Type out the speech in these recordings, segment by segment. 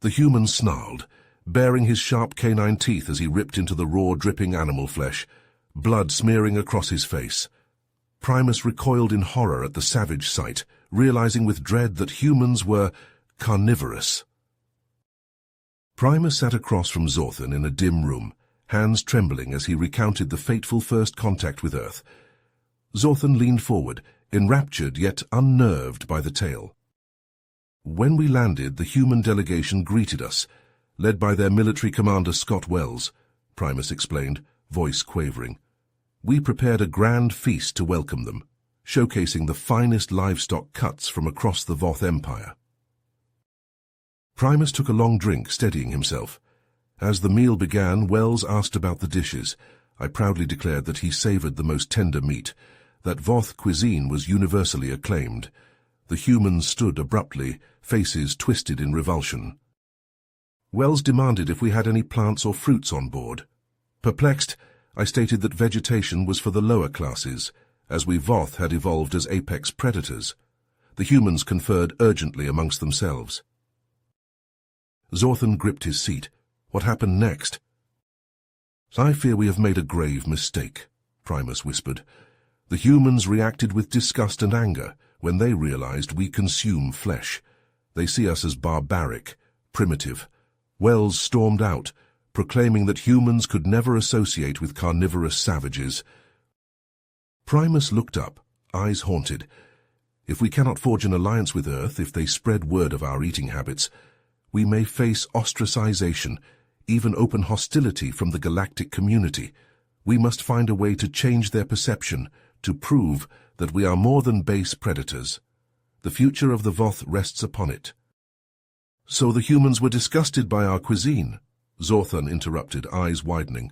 The human snarled, baring his sharp canine teeth as he ripped into the raw, dripping animal flesh, blood smearing across his face. Primus recoiled in horror at the savage sight, realizing with dread that humans were carnivorous. Primus sat across from Zorthan in a dim room, hands trembling as he recounted the fateful first contact with Earth. Zorthan leaned forward, enraptured yet unnerved by the tale. When we landed, the human delegation greeted us, led by their military commander Scott Wells, Primus explained, voice quavering. We prepared a grand feast to welcome them, showcasing the finest livestock cuts from across the Voth Empire. Primus took a long drink, steadying himself. As the meal began, Wells asked about the dishes. I proudly declared that he savored the most tender meat, that Voth cuisine was universally acclaimed. The humans stood abruptly, faces twisted in revulsion. Wells demanded if we had any plants or fruits on board. Perplexed, I stated that vegetation was for the lower classes, as we Voth had evolved as apex predators. The humans conferred urgently amongst themselves. Zorthan gripped his seat. What happened next? I fear we have made a grave mistake, Primus whispered. The humans reacted with disgust and anger when they realized we consume flesh. They see us as barbaric, primitive. Wells stormed out, proclaiming that humans could never associate with carnivorous savages. Primus looked up, eyes haunted. If we cannot forge an alliance with Earth, if they spread word of our eating habits, we may face ostracization, even open hostility from the galactic community. We must find a way to change their perception, to prove that we are more than base predators. The future of the Voth rests upon it. So the humans were disgusted by our cuisine, Zorthan interrupted, eyes widening.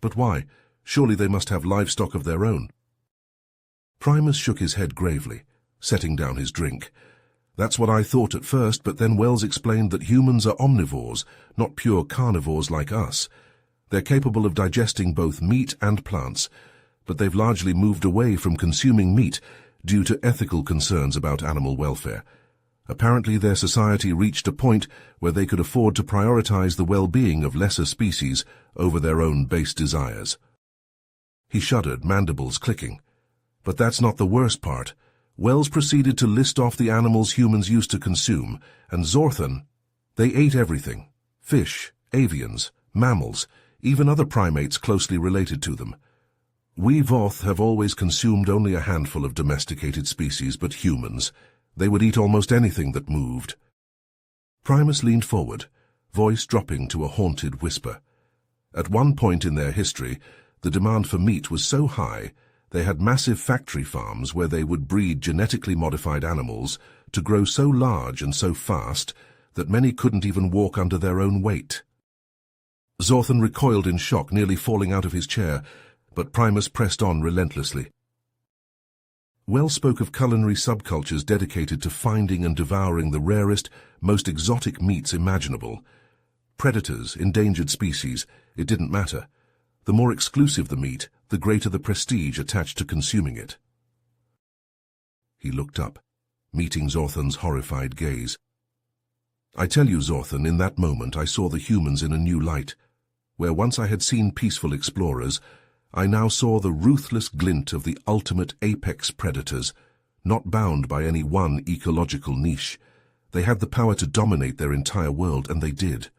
But why? Surely they must have livestock of their own. Primus shook his head gravely, setting down his drink. That's what I thought at first, but then Wells explained that humans are omnivores, not pure carnivores like us. They're capable of digesting both meat and plants, but they've largely moved away from consuming meat due to ethical concerns about animal welfare. Apparently their society reached a point where they could afford to prioritize the well-being of lesser species over their own base desires. He shuddered, mandibles clicking. But that's not the worst part. Wells proceeded to list off the animals humans used to consume, and Zorthan, they ate everything. Fish, avians, mammals, even other primates closely related to them. We Voth have always consumed only a handful of domesticated species, but humans, they would eat almost anything that moved. Primus leaned forward, voice dropping to a haunted whisper. At one point in their history, the demand for meat was so high, they had massive factory farms where they would breed genetically modified animals to grow so large and so fast that many couldn't even walk under their own weight. Zorthan recoiled in shock, nearly falling out of his chair, but Primus pressed on relentlessly. Wells spoke of culinary subcultures dedicated to finding and devouring the rarest, most exotic meats imaginable. Predators, endangered species, it didn't matter. The more exclusive the meat, the greater the prestige attached to consuming it. He looked up, meeting Zorthan's horrified gaze. I tell you, Zorthan, in that moment I saw the humans in a new light. Where once I had seen peaceful explorers, I now saw the ruthless glint of the ultimate apex predators, not bound by any one ecological niche. They had the power to dominate their entire world, and they did.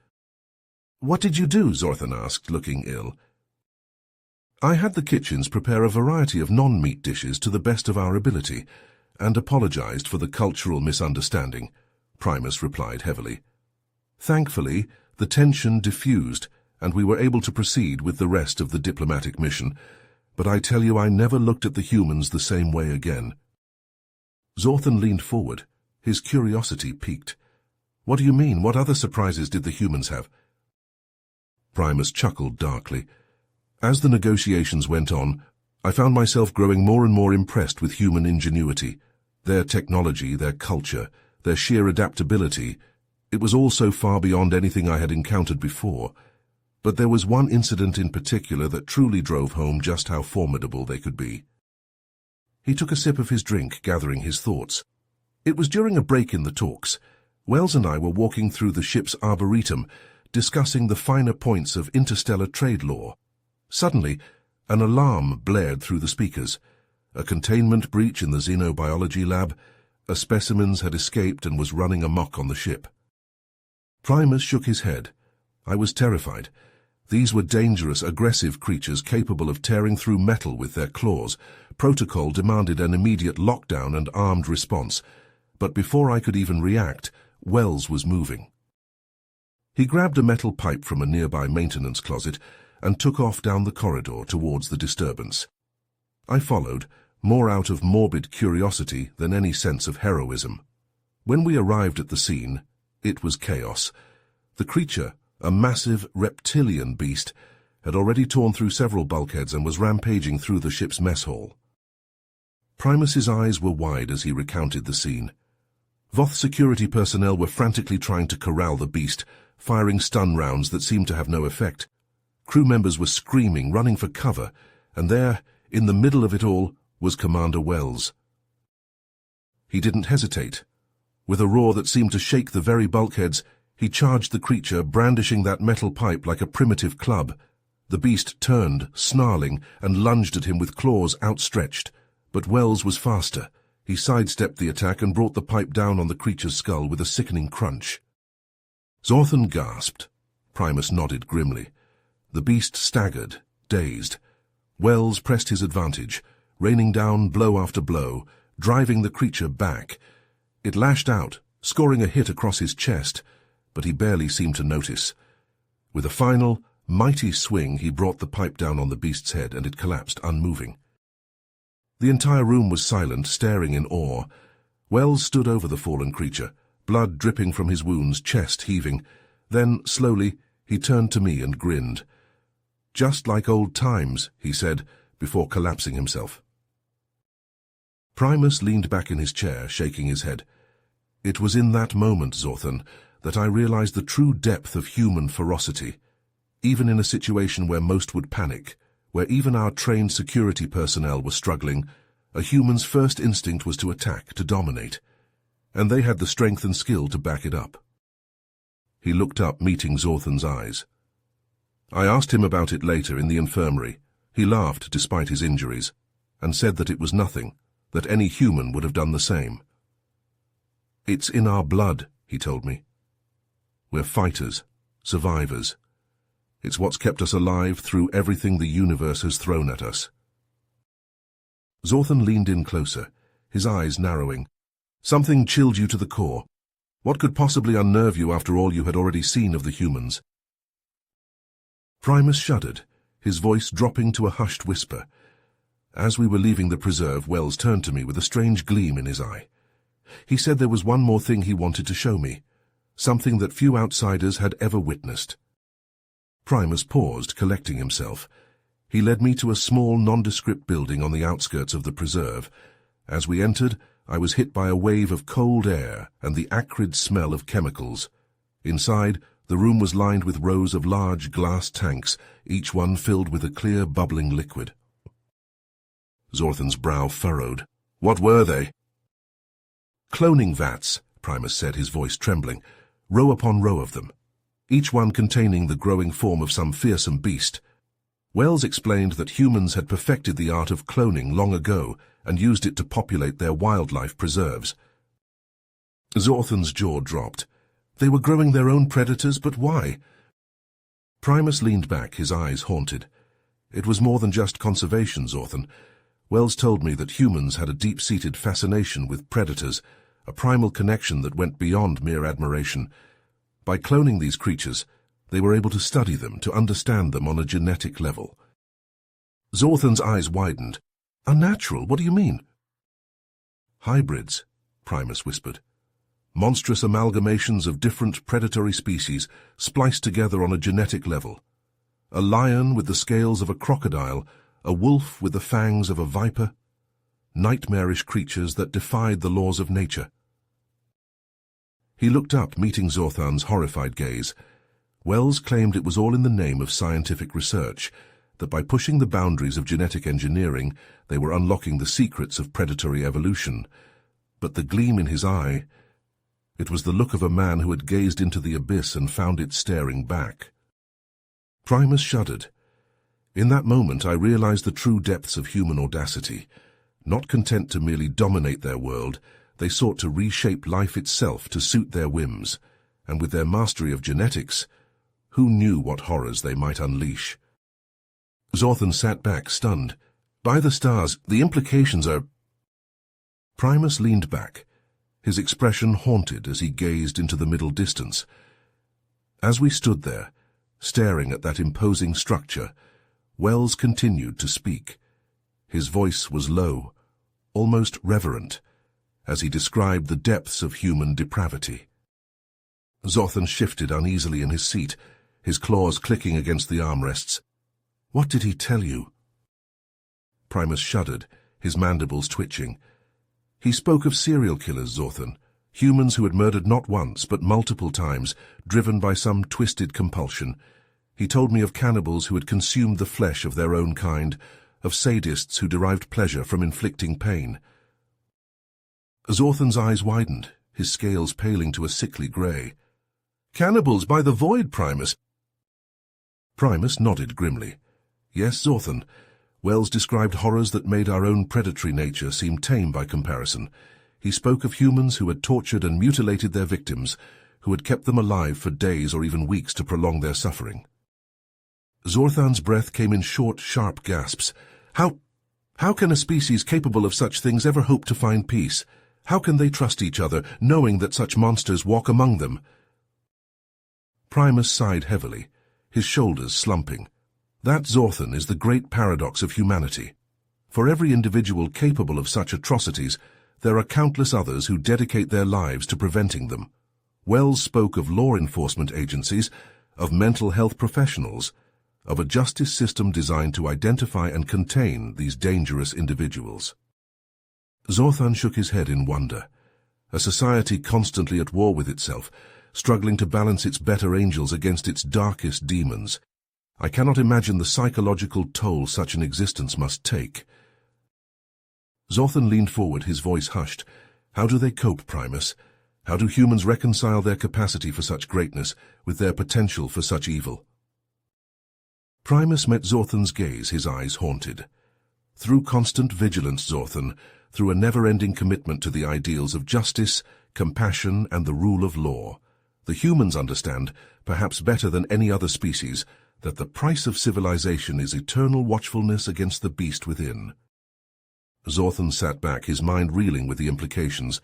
What did you do? Zorthan asked, looking ill. I had the kitchens prepare a variety of non-meat dishes to the best of our ability, and apologized for the cultural misunderstanding, Primus replied heavily. Thankfully, the tension diffused, and we were able to proceed with the rest of the diplomatic mission, but I tell you I never looked at the humans the same way again. Zorthan leaned forward, his curiosity piqued. What do you mean? What other surprises did the humans have? Primus chuckled darkly. As the negotiations went on, I found myself growing more and more impressed with human ingenuity, their technology, their culture, their sheer adaptability. It was all so far beyond anything I had encountered before. But there was one incident in particular that truly drove home just how formidable they could be. He took a sip of his drink, gathering his thoughts. It was during a break in the talks. Wells and I were walking through the ship's arboretum, discussing the finer points of interstellar trade law. Suddenly, an alarm blared through the speakers. A containment breach in the xenobiology lab. A specimens had escaped and was running amok on the ship. Primus shook his head. I was terrified. These were dangerous, aggressive creatures capable of tearing through metal with their claws. Protocol demanded an immediate lockdown and armed response. But before I could even react, Wells was moving. He grabbed a metal pipe from a nearby maintenance closet and took off down the corridor towards the disturbance. I followed, more out of morbid curiosity than any sense of heroism. When we arrived at the scene, it was chaos. The creature, a massive reptilian beast, had already torn through several bulkheads and was rampaging through the ship's mess hall. Primus's eyes were wide as he recounted the scene. Voth security personnel were frantically trying to corral the beast, firing stun rounds that seemed to have no effect. Crew members were screaming, running for cover, and there, in the middle of it all, was Commander Wells. He didn't hesitate. With a roar that seemed to shake the very bulkheads, he charged the creature, brandishing that metal pipe like a primitive club. The beast turned, snarling, and lunged at him with claws outstretched. But Wells was faster. He sidestepped the attack and brought the pipe down on the creature's skull with a sickening crunch. Zorthan gasped. Primus nodded grimly. The beast staggered, dazed. Wells pressed his advantage, raining down blow after blow, driving the creature back. It lashed out, scoring a hit across his chest, but he barely seemed to notice. With a final, mighty swing, he brought the pipe down on the beast's head, and it collapsed, unmoving. The entire room was silent, staring in awe. Wells stood over the fallen creature, blood dripping from his wounds, chest heaving. Then, slowly, he turned to me and grinned. "Just like old times," he said, before collapsing himself. Primus leaned back in his chair, shaking his head. It was in that moment, Zorthan, that I realized the true depth of human ferocity. Even in a situation where most would panic, where even our trained security personnel were struggling, a human's first instinct was to attack, to dominate. And they had the strength and skill to back it up. He looked up, meeting Zorthan's eyes. I asked him about it later in the infirmary. He laughed despite his injuries, and said that it was nothing, that any human would have done the same. "It's in our blood," he told me. "We're fighters, survivors. It's what's kept us alive through everything the universe has thrown at us." Zorthan leaned in closer, his eyes narrowing. "Something chilled you to the core. What could possibly unnerve you after all you had already seen of the humans?" Primus shuddered, his voice dropping to a hushed whisper. As we were leaving the preserve, Wells turned to me with a strange gleam in his eye. He said there was one more thing he wanted to show me, something that few outsiders had ever witnessed. Primus paused, collecting himself. He led me to a small, nondescript building on the outskirts of the preserve. As we entered, I was hit by a wave of cold air and the acrid smell of chemicals. Inside, the room was lined with rows of large glass tanks, each one filled with a clear, bubbling liquid. Zorthan's brow furrowed. "What were they?" "Cloning vats," Primus said, his voice trembling, "row upon row of them, each one containing the growing form of some fearsome beast." Wells explained that humans had perfected the art of cloning long ago and used it to populate their wildlife preserves. Zorthan's jaw dropped. They were growing their own predators, but why? Primus leaned back, his eyes haunted. It was more than just conservation, Zorthan. Wells told me that humans had a deep-seated fascination with predators, a primal connection that went beyond mere admiration. By cloning these creatures, they were able to study them, to understand them on a genetic level. Zorthan's eyes widened. "Unnatural? What do you mean?" "Hybrids," Primus whispered. "Monstrous amalgamations of different predatory species spliced together on a genetic level. A lion with the scales of a crocodile, a wolf with the fangs of a viper. Nightmarish creatures that defied the laws of nature." He looked up, meeting Zorthan's horrified gaze. Wells claimed it was all in the name of scientific research, that by pushing the boundaries of genetic engineering, they were unlocking the secrets of predatory evolution. But the gleam in his eye... It was the look of a man who had gazed into the abyss and found it staring back. Primus shuddered. In that moment I realized the true depths of human audacity. Not content to merely dominate their world, they sought to reshape life itself to suit their whims, and with their mastery of genetics, who knew what horrors they might unleash? Zorthan sat back, stunned. By the stars, the implications are... Primus leaned back, his expression haunted as he gazed into the middle distance. As we stood there, staring at that imposing structure, Wells continued to speak. His voice was low, almost reverent, as he described the depths of human depravity. Zorthan shifted uneasily in his seat, his claws clicking against the armrests. "What did he tell you?" Primus shuddered, his mandibles twitching. "He spoke of serial killers, Zorthan, humans who had murdered not once but multiple times, driven by some twisted compulsion. He told me of cannibals who had consumed the flesh of their own kind, of sadists who derived pleasure from inflicting pain." Zorthan's eyes widened, his scales paling to a sickly grey. "Cannibals by the void, Primus." Primus nodded grimly. "Yes, Zorthan. Wells described horrors that made our own predatory nature seem tame by comparison. He spoke of humans who had tortured and mutilated their victims, who had kept them alive for days or even weeks to prolong their suffering." Zorthan's breath came in short, sharp gasps. How can a species capable of such things ever hope to find peace? How can they trust each other, knowing that such monsters walk among them? Primus sighed heavily, his shoulders slumping. That, Zorthan, is the great paradox of humanity. For every individual capable of such atrocities, there are countless others who dedicate their lives to preventing them. Wells spoke of law enforcement agencies, of mental health professionals, of a justice system designed to identify and contain these dangerous individuals. Zorthan shook his head in wonder. A society constantly at war with itself, struggling to balance its better angels against its darkest demons. I cannot imagine the psychological toll such an existence must take. Zorthan leaned forward, his voice hushed. "How do they cope, Primus? How do humans reconcile their capacity for such greatness with their potential for such evil?" Primus met Zorthan's gaze, his eyes haunted. "Through constant vigilance, Zorthan, through a never-ending commitment to the ideals of justice, compassion, and the rule of law. The humans understand, perhaps better than any other species, that the price of civilization is eternal watchfulness against the beast within." Zorthan sat back, his mind reeling with the implications.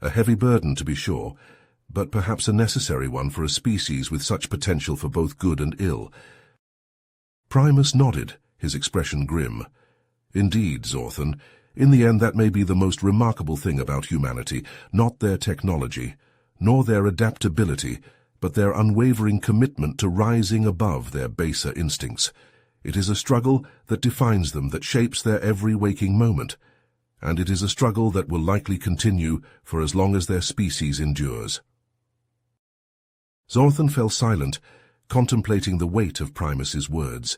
A heavy burden, to be sure, but perhaps a necessary one for a species with such potential for both good and ill. Primus nodded, his expression grim. "Indeed, Zorthan, in the end that may be the most remarkable thing about humanity, not their technology, nor their adaptability, but their unwavering commitment to rising above their baser instincts. It is a struggle that defines them, that shapes their every waking moment, and it is a struggle that will likely continue for as long as their species endures." Zorthan fell silent, contemplating the weight of Primus's words.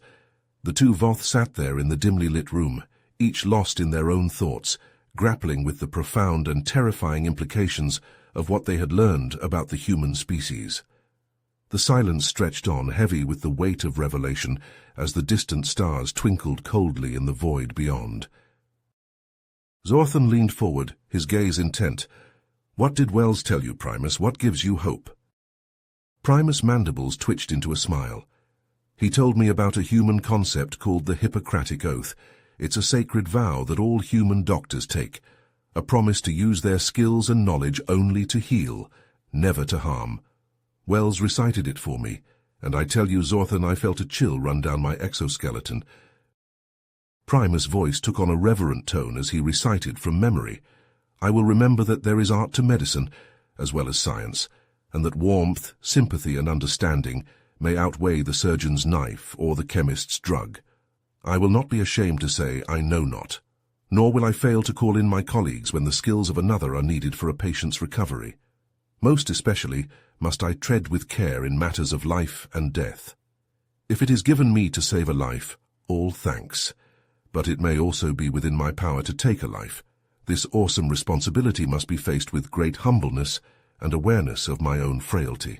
The two Voth sat there in the dimly lit room, each lost in their own thoughts, grappling with the profound and terrifying implications of what they had learned about the human species. The silence stretched on, heavy with the weight of revelation, as the distant stars twinkled coldly in the void beyond. Zorthan leaned forward, his gaze intent. "What did Wells tell you, Primus? What gives you hope?" Primus' mandibles twitched into a smile. "He told me about a human concept called the Hippocratic Oath. It's a sacred vow that all human doctors take, a promise to use their skills and knowledge only to heal, never to harm. Wells recited it for me, and I tell you, Zorthan, I felt a chill run down my exoskeleton." Primus' voice took on a reverent tone as he recited from memory. "I will remember that there is art to medicine, as well as science, and that warmth, sympathy, and understanding may outweigh the surgeon's knife or the chemist's drug. I will not be ashamed to say I know not, nor will I fail to call in my colleagues when the skills of another are needed for a patient's recovery. Most especially must I tread with care in matters of life and death. If it is given me to save a life, all thanks, but it may also be within my power to take a life. This awesome responsibility must be faced with great humbleness and awareness of my own frailty.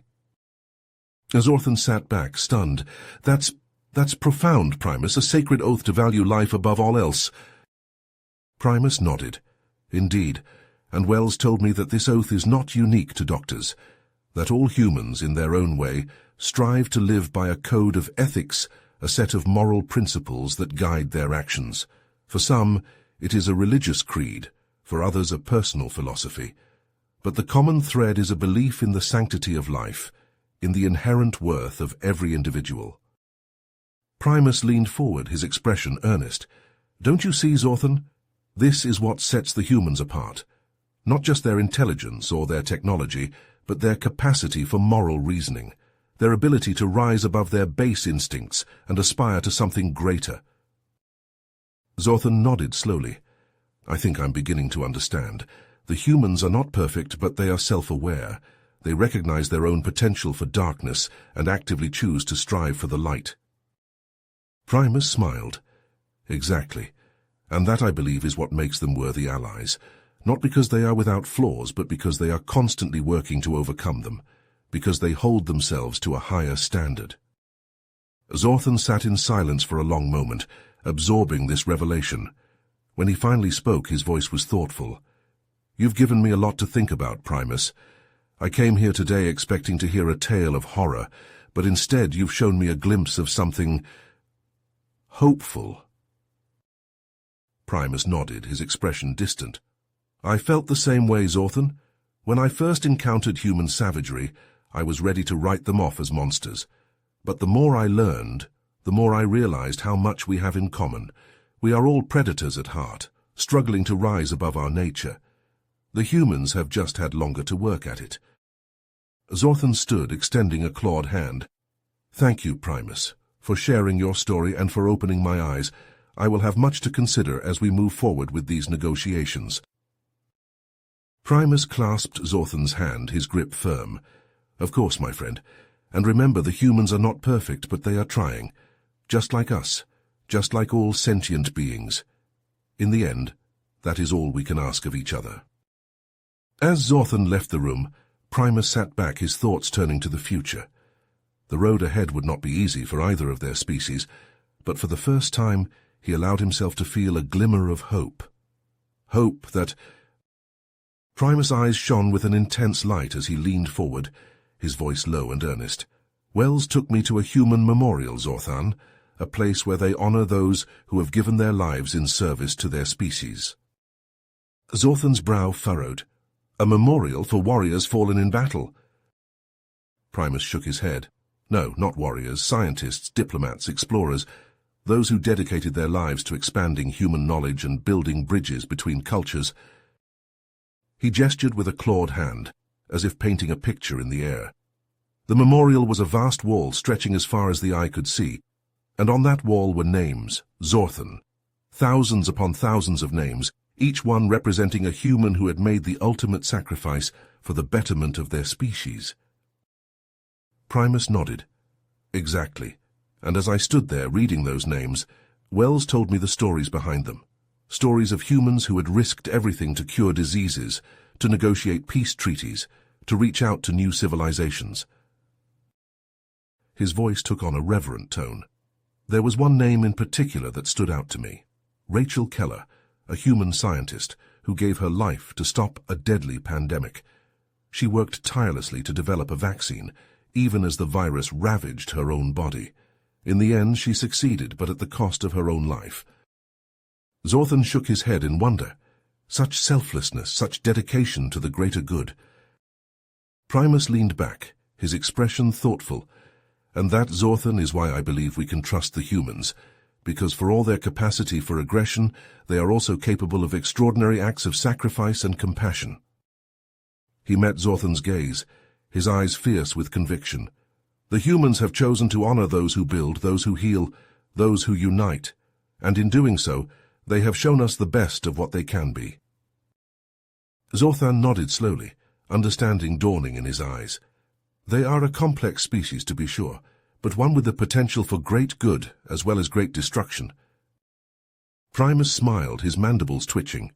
Zorthan sat back, stunned. That's profound, Primus, a sacred oath to value life above all else. Primus nodded. Indeed, and Wells told me that this oath is not unique to doctors, that all humans, in their own way, strive to live by a code of ethics, a set of moral principles that guide their actions. For some, it is a religious creed, for others a personal philosophy. But the common thread is a belief in the sanctity of life, in the inherent worth of every individual. Primus leaned forward, his expression earnest. Don't you see, Zorthan? This is what sets the humans apart. Not just their intelligence or their technology, but their capacity for moral reasoning, their ability to rise above their base instincts and aspire to something greater. Zorthan nodded slowly. I think I'm beginning to understand. The humans are not perfect, but they are self-aware. They recognize their own potential for darkness and actively choose to strive for the light. Primus smiled. Exactly. And that, I believe, is what makes them worthy allies. Not because they are without flaws, but because they are constantly working to overcome them, because they hold themselves to a higher standard. Zorthan sat in silence for a long moment, absorbing this revelation. When he finally spoke, his voice was thoughtful. You've given me a lot to think about, Primus. I came here today expecting to hear a tale of horror, but instead you've shown me a glimpse of something hopeful. Primus nodded, his expression distant. I felt the same way, Zorthan. When I first encountered human savagery, I was ready to write them off as monsters. But the more I learned, the more I realized how much we have in common. We are all predators at heart, struggling to rise above our nature. The humans have just had longer to work at it. Zorthan stood, extending a clawed hand. Thank you, Primus, for sharing your story and for opening my eyes. I will have much to consider as we move forward with these negotiations. Primus clasped Zorthan's hand, his grip firm. Of course, my friend. And remember, the humans are not perfect, but they are trying. Just like us. Just like all sentient beings. In the end, that is all we can ask of each other. As Zorthan left the room, Primus sat back, his thoughts turning to the future. The road ahead would not be easy for either of their species, but for the first time he allowed himself to feel a glimmer of hope. Hope that... Primus' eyes shone with an intense light as he leaned forward, his voice low and earnest. Wells took me to a human memorial, Zorthan, a place where they honor those who have given their lives in service to their species. Zorthan's brow furrowed. A memorial for warriors fallen in battle. Primus shook his head. No, not warriors, scientists, diplomats, explorers, those who dedicated their lives to expanding human knowledge and building bridges between cultures. He gestured with a clawed hand, as if painting a picture in the air. The memorial was a vast wall stretching as far as the eye could see, and on that wall were names, Zorthan. Thousands upon thousands of names, each one representing a human who had made the ultimate sacrifice for the betterment of their species. Primus nodded. Exactly. And as I stood there reading those names, Wells told me the stories behind them. Stories of humans who had risked everything to cure diseases, to negotiate peace treaties, to reach out to new civilizations. His voice took on a reverent tone. There was one name in particular that stood out to me. Rachel Keller, a human scientist who gave her life to stop a deadly pandemic. She worked tirelessly to develop a vaccine, even as the virus ravaged her own body. In the end, she succeeded, but at the cost of her own life. Zorthan shook his head in wonder. Such selflessness, such dedication to the greater good. Primus leaned back, his expression thoughtful. And that, Zorthan, is why I believe we can trust the humans, because for all their capacity for aggression, they are also capable of extraordinary acts of sacrifice and compassion. He met Zorthan's gaze, his eyes fierce with conviction. The humans have chosen to honor those who build, those who heal, those who unite, and in doing so, they have shown us the best of what they can be. Zorthan nodded slowly, understanding dawning in his eyes. They are a complex species, to be sure, but one with the potential for great good as well as great destruction. Primus smiled, his mandibles twitching.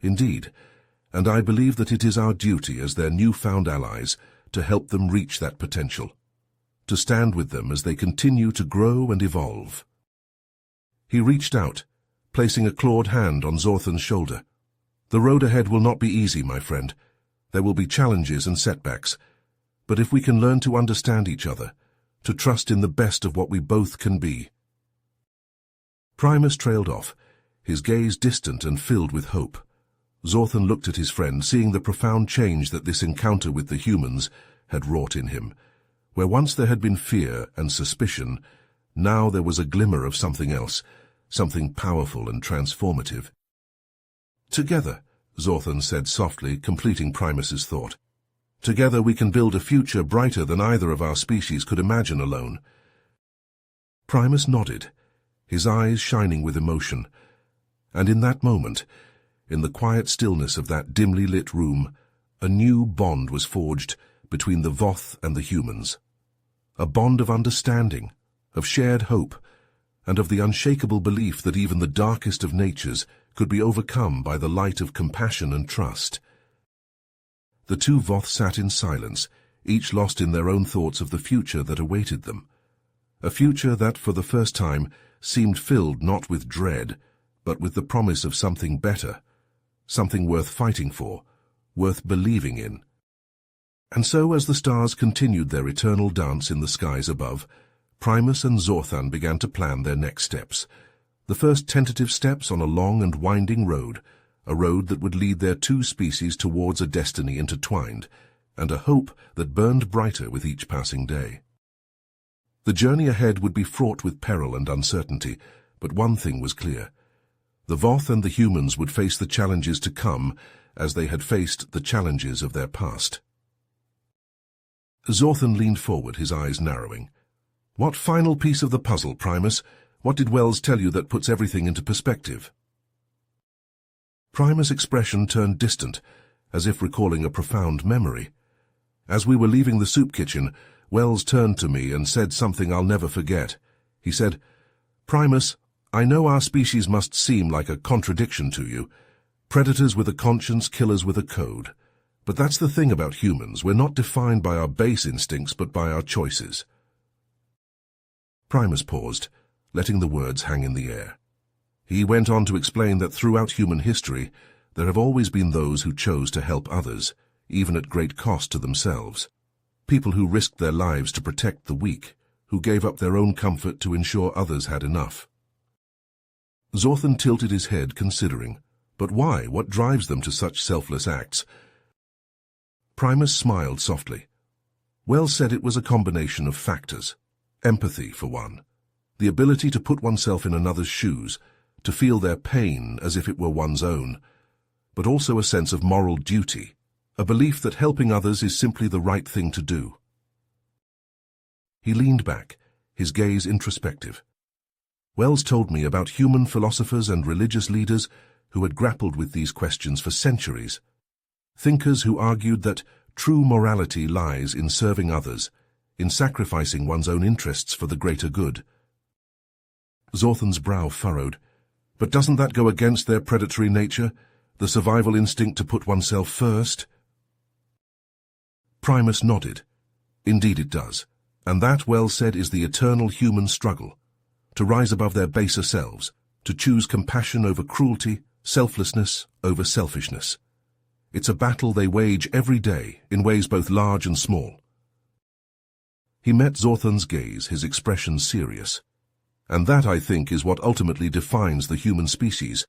Indeed, and I believe that it is our duty as their newfound allies to help them reach that potential, to stand with them as they continue to grow and evolve. He reached out, placing a clawed hand on Zorthan's shoulder. The road ahead will not be easy, my friend. There will be challenges and setbacks, but if we can learn to understand each other, to trust in the best of what we both can be. Primus trailed off, his gaze distant and filled with hope. Zorthan looked at his friend, seeing the profound change that this encounter with the humans had wrought in him. Where once there had been fear and suspicion, now there was a glimmer of something else, something powerful and transformative. Together, Zorthan said softly, completing Primus's thought. Together we can build a future brighter than either of our species could imagine alone. Primus nodded, his eyes shining with emotion, and in that moment, in the quiet stillness of that dimly lit room, a new bond was forged between the Voth and the humans. A bond of understanding, of shared hope, and of the unshakable belief that even the darkest of natures could be overcome by the light of compassion and trust. The two Voth sat in silence, each lost in their own thoughts of the future that awaited them. A future that, for the first time, seemed filled not with dread, but with the promise of something better, something worth fighting for, worth believing in. And so, as the stars continued their eternal dance in the skies above, Primus and Zorthan began to plan their next steps, the first tentative steps on a long and winding road, a road that would lead their two species towards a destiny intertwined, and a hope that burned brighter with each passing day. The journey ahead would be fraught with peril and uncertainty, but one thing was clear. The Voth and the humans would face the challenges to come as they had faced the challenges of their past. Zorthan leaned forward, his eyes narrowing. What final piece of the puzzle, Primus? What did Wells tell you that puts everything into perspective? Primus' expression turned distant, as if recalling a profound memory. As we were leaving the soup kitchen, Wells turned to me and said something I'll never forget. He said, "Primus, I know our species must seem like a contradiction to you. Predators with a conscience, killers with a code. But that's the thing about humans. We're not defined by our base instincts, but by our choices." Primus paused, letting the words hang in the air. He went on to explain that throughout human history, there have always been those who chose to help others, even at great cost to themselves. People who risked their lives to protect the weak, who gave up their own comfort to ensure others had enough. Zorthan tilted his head, considering. But why? What drives them to such selfless acts? Primus smiled softly. Wells said it was a combination of factors. Empathy, for one. The ability to put oneself in another's shoes, to feel their pain as if it were one's own, but also a sense of moral duty, a belief that helping others is simply the right thing to do. He leaned back, his gaze introspective. Wells told me about human philosophers and religious leaders who had grappled with these questions for centuries. Thinkers who argued that true morality lies in serving others, in sacrificing one's own interests for the greater good. Zorthan's brow furrowed. But doesn't that go against their predatory nature, the survival instinct to put oneself first? Primus nodded. Indeed it does, and that, Wells said, is the eternal human struggle, to rise above their baser selves, to choose compassion over cruelty, selflessness over selfishness. It's a battle they wage every day, in ways both large and small. He met Zorthan's gaze, his expression serious. And that, I think, is what ultimately defines the human species.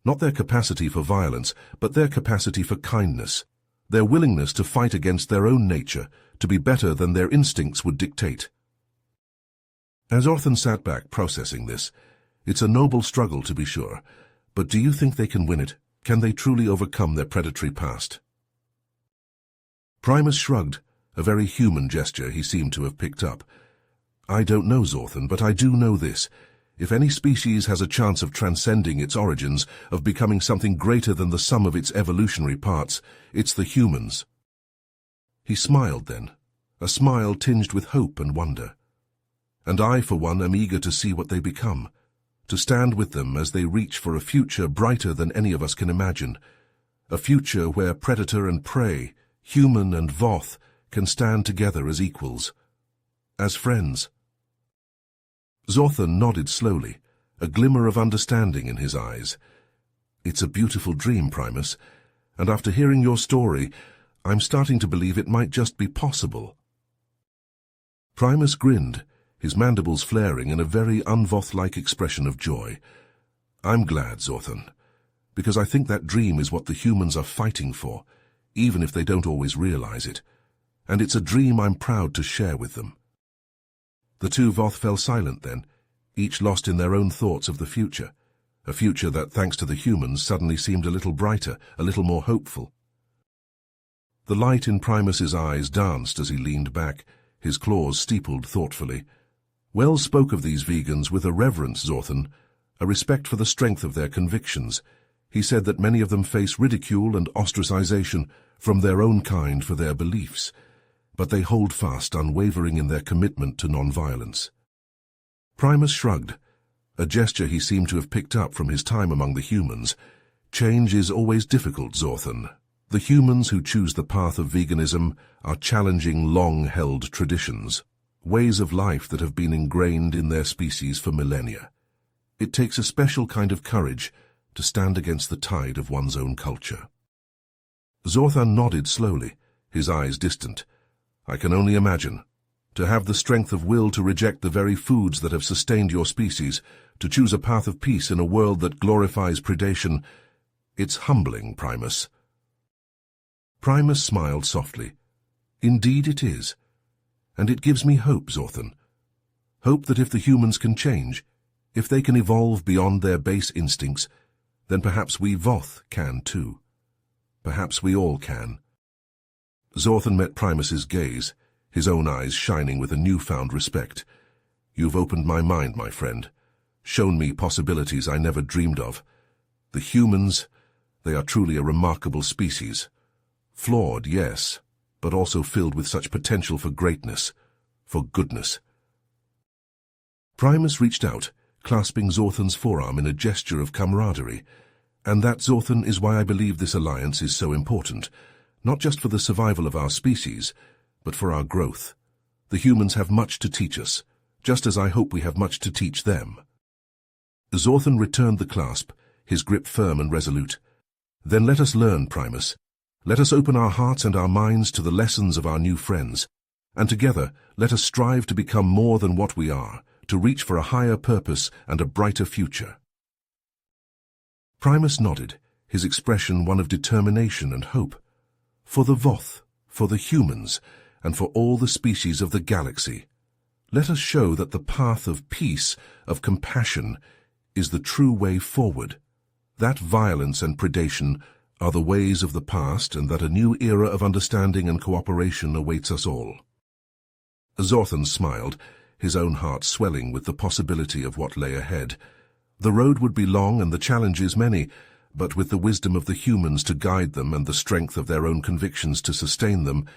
Not their capacity for violence, but their capacity for kindness, their willingness to fight against their own nature, to be better than their instincts would dictate. As Zorthan sat back processing this, it's a noble struggle to be sure, but do you think they can win it? Can they truly overcome their predatory past? Primus shrugged, a very human gesture he seemed to have picked up. I don't know, Zorthan, but I do know this. If any species has a chance of transcending its origins, of becoming something greater than the sum of its evolutionary parts, it's the humans. He smiled then, a smile tinged with hope and wonder. And I, for one, am eager to see what they become, to stand with them as they reach for a future brighter than any of us can imagine, A future where predator and prey, human and Voth, can stand together as equals, as friends. Zorthan nodded slowly, a glimmer of understanding in his eyes. It's a beautiful dream, Primus, and after hearing your story, I'm starting to believe it might just be possible. Primus grinned, his mandibles flaring in a very un-Voth-like expression of joy. I'm glad, Zorthan, because I think that dream is what the humans are fighting for, even if they don't always realize it, and it's a dream I'm proud to share with them. The two Voth fell silent then, each lost in their own thoughts of the future, a future that, thanks to the humans, suddenly seemed a little brighter, a little more hopeful. The light in Primus's eyes danced as he leaned back, his claws steepled thoughtfully. Wells spoke of these vegans with a reverence, Zorthan, a respect for the strength of their convictions. He said that many of them face ridicule and ostracization from their own kind for their beliefs, but they hold fast, unwavering in their commitment to non-violence. Primus shrugged, a gesture he seemed to have picked up from his time among the humans. Change is always difficult, Zorthan. The humans who choose the path of veganism are challenging long-held traditions, ways of life that have been ingrained in their species for millennia. It takes a special kind of courage to stand against the tide of one's own culture. Zorthan nodded slowly, his eyes distant. I can only imagine. To have the strength of will to reject the very foods that have sustained your species, to choose a path of peace in a world that glorifies predation, it's humbling, Primus. Primus smiled softly. Indeed it is. And it gives me hope, Zorthan. Hope that if the humans can change, if they can evolve beyond their base instincts, then perhaps we Voth can too. Perhaps we all can. Zorthan met Primus's gaze, his own eyes shining with a newfound respect. You've opened my mind, my friend, shown me possibilities I never dreamed of. The humans, they are truly a remarkable species. Flawed, yes, but also filled with such potential for greatness, for goodness. Primus reached out, clasping Zorthan's forearm in a gesture of camaraderie, and that, Zorthan, is why I believe this alliance is so important, not just for the survival of our species, but for our growth. The humans have much to teach us, just as I hope we have much to teach them. Zorthan returned the clasp, his grip firm and resolute. Then let us learn, Primus. Let us open our hearts and our minds to the lessons of our new friends, and together let us strive to become more than what we are, to reach for a higher purpose and a brighter future. Primus nodded, his expression one of determination and hope. For the Voth, for the humans, and for all the species of the galaxy, let us show that the path of peace, of compassion, is the true way forward, that violence and predation are the ways of the past, and that a new era of understanding and cooperation awaits us all. Zorthan smiled, his own heart swelling with the possibility of what lay ahead. The road would be long and the challenges many, but with the wisdom of the humans to guide them and the strength of their own convictions to sustain them,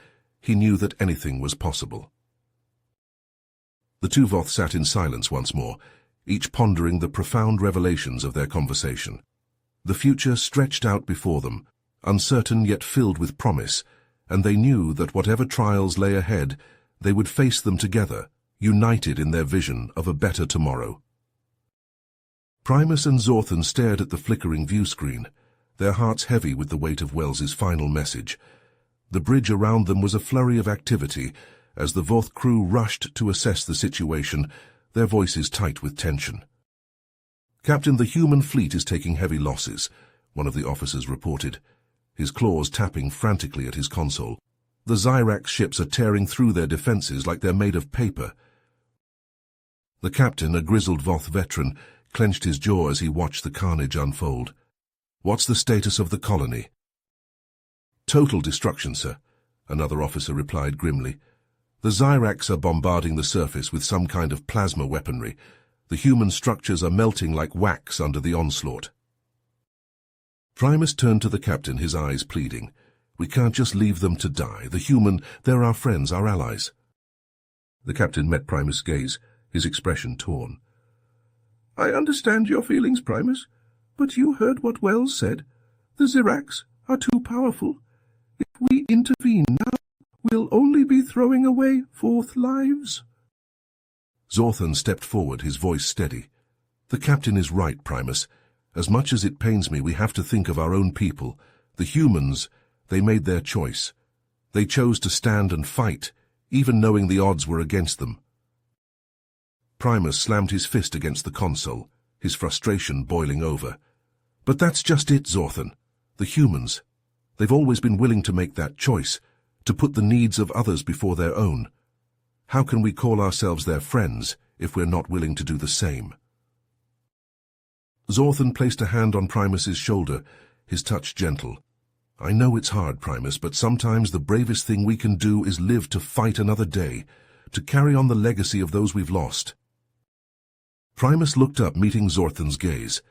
he knew that anything was possible. The two Voth sat in silence once more, each pondering the profound revelations of their conversation. The future stretched out before them, uncertain yet filled with promise, and they knew that whatever trials lay ahead, they would face them together, united in their vision of a better tomorrow. Primus and Zorthan stared at the flickering view screen, their hearts heavy with the weight of Wells's final message. The bridge around them was a flurry of activity, as the Voth crew rushed to assess the situation, their voices tight with tension. Captain, the human fleet is taking heavy losses, one of the officers reported, his claws tapping frantically at his console. The Zyrax ships are tearing through their defenses like they're made of paper. The captain, a grizzled Voth veteran, clenched his jaw as he watched the carnage unfold. What's the status of the colony? Total destruction, sir, another officer replied grimly. The Zyrax are bombarding the surface with some kind of plasma weaponry. The human structures are melting like wax under the onslaught. Primus turned to the captain, his eyes pleading. We can't just leave them to die. The human, they're our friends, our allies. The captain met Primus' gaze, his expression torn. I understand your feelings, Primus, but you heard what Wells said. The Zyrax, are too powerful. If we intervene now, we'll only be throwing away 4th lives." Zorthan stepped forward, his voice steady. "The captain is right, Primus. As much as it pains me, we have to think of our own people. The humans, they made their choice. They chose to stand and fight, even knowing the odds were against them." Primus slammed his fist against the console, his frustration boiling over. "But that's just it, Zorthan. The humans. They've always been willing to make that choice, to put the needs of others before their own. How can we call ourselves their friends if we're not willing to do the same?" Zorthan placed a hand on Primus's shoulder, his touch gentle. "I know it's hard, Primus, but sometimes the bravest thing we can do is live to fight another day, to carry on the legacy of those we've lost." Primus looked up, meeting Zorthan's gaze.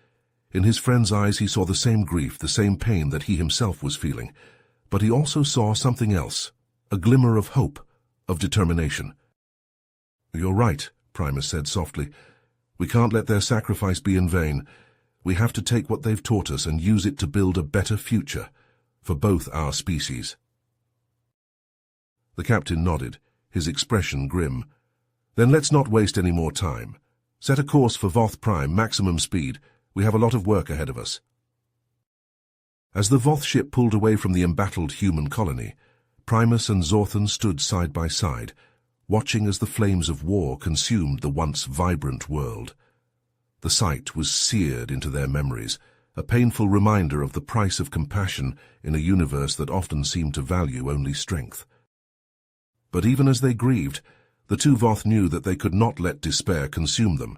In his friend's eyes he saw the same grief, the same pain that he himself was feeling. But he also saw something else, a glimmer of hope, of determination. "You're right," Primus said softly. "We can't let their sacrifice be in vain. We have to take what they've taught us and use it to build a better future, for both our species." The captain nodded, his expression grim. "Then let's not waste any more time. Set a course for Voth Prime, maximum speed. We have a lot of work ahead of us." As the Voth ship pulled away from the embattled human colony, Primus and Zorthan stood side by side, watching as the flames of war consumed the once vibrant world. The sight was seared into their memories, a painful reminder of the price of compassion in a universe that often seemed to value only strength. But even as they grieved, the two Voth knew that they could not let despair consume them.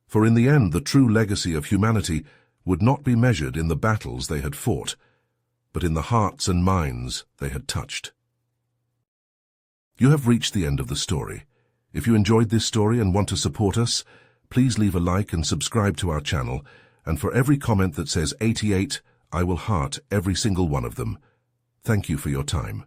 For in the end, the true legacy of humanity would not be measured in the battles they had fought, but in the hearts and minds they had touched. You have reached the end of the story. If you enjoyed this story and want to support us, please leave a like and subscribe to our channel, and for every comment that says 88, I will heart every single one of them. Thank you for your time.